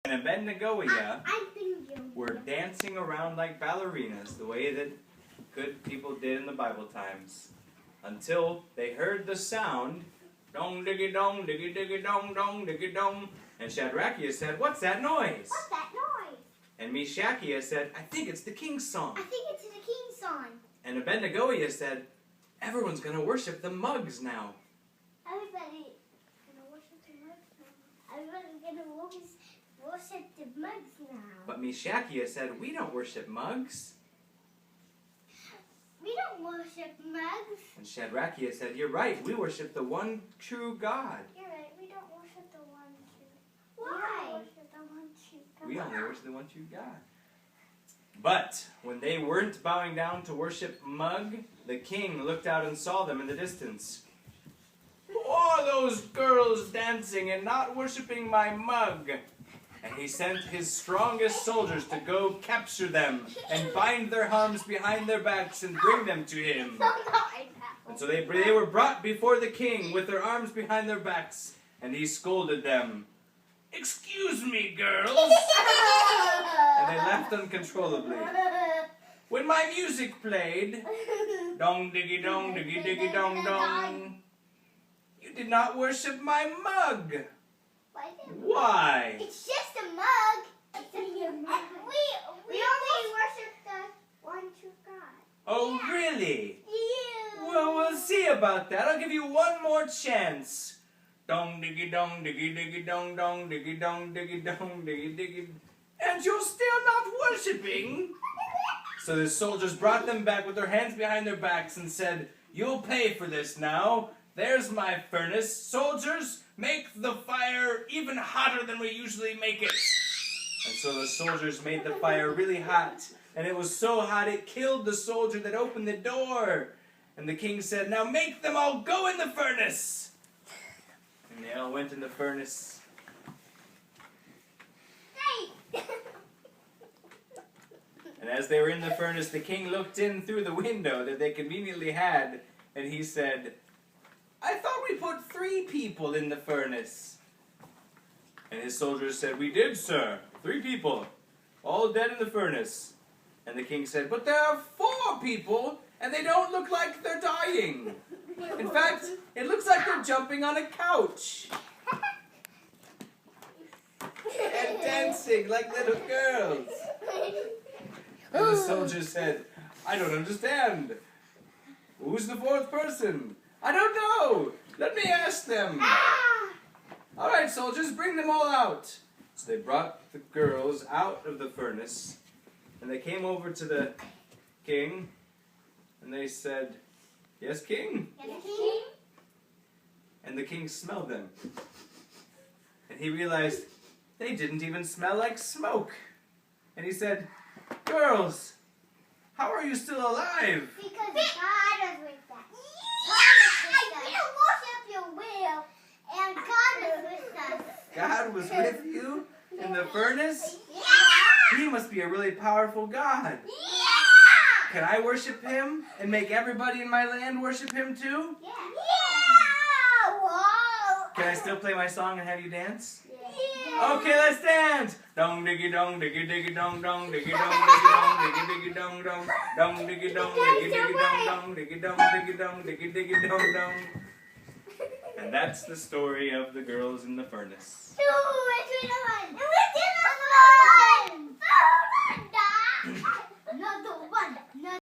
and Abednego were dancing around like ballerinas, the way that good people did in the Bible times, until they heard the sound, dong diggy dong diggy diggy dong dong diggy dong, and Shadrachiah said, "What's that noise?" What's that noise? And Meshachiah said, "I think it's the king's song." I think it's the king's song. And Abednego said, "Everyone's going to worship the mugs now." Everybody's gonna worship the mugs now. Everybody's gonna worship the mugs now. But Meshachiah said, "We don't worship mugs." We don't worship mugs. And Shadrachiah said, "You're right, we worship the one true God." You're right, we don't worship the one true. Why? We don't worship the one true God. We only worship the one true God. But when they weren't bowing down to worship Mug, the king looked out and saw them in the distance. "Who are those girls dancing and not worshiping my Mug?" And he sent his strongest soldiers to go capture them and bind their arms behind their backs and bring them to him. And so they were brought before the king with their arms behind their backs, and he scolded them. "Excuse me, girls." And they laughed uncontrollably. "When my music played, dong diggy dong diggy diggy dong dong, you did not worship my Mug. Why?" It's just a mug. We only worship the one true God. Oh, really? Yeah. Well, we'll see about that. I'll give you one more chance. Dong diggy dong diggy diggy dong dong diggy dong diggy dong diggy diggy. And you're still not worshiping? So the soldiers brought them back with their hands behind their backs and said, "You'll pay for this now. There's my furnace. Soldiers, make the fire even hotter than we usually make it." And so the soldiers made the fire really hot. And it was so hot it killed the soldier that opened the door. And the king said, "Now make them all go in the furnace." And they all went in the furnace. Hey. And as they were in the furnace, the king looked in through the window that they conveniently had. And he said, "I thought we put 3 people in the furnace." And his soldiers said, "We did, sir. 3 people. All dead in the furnace." And the king said, "But there are 4 people, and they don't look like they're dying. In fact, it looks like they're jumping on a couch and dancing like little girls." And the soldier said, "I don't understand. Who's the 4th person?" "I don't know. Let me ask them." "All right, soldiers, bring them all out." So they brought the girls out of the furnace, and they came over to the king, and they said, "Yes, king?" Yes, king. And the king smelled them. And he realized they didn't even smell like smoke. And he said, "Girls, how are you still alive?" Because God is with us. Yeah! We don't worship your will, and God is with us. God was with you in the furnace? Yeah! He must be a really powerful God. Yeah! Can I worship him and make everybody in my land worship him too? Yeah! Yeah! Whoa! Can I still play my song and have you dance? Yeah! Okay, let's dance! Dong diggy dong diggy diggy dong dong diggy dong diggy dong diggy diggy dong dong dong diggy dong diggy diggy dong dong diggy dong diggy dong diggy diggy dong dong. And that's the story of the girls in the furnace. Another one!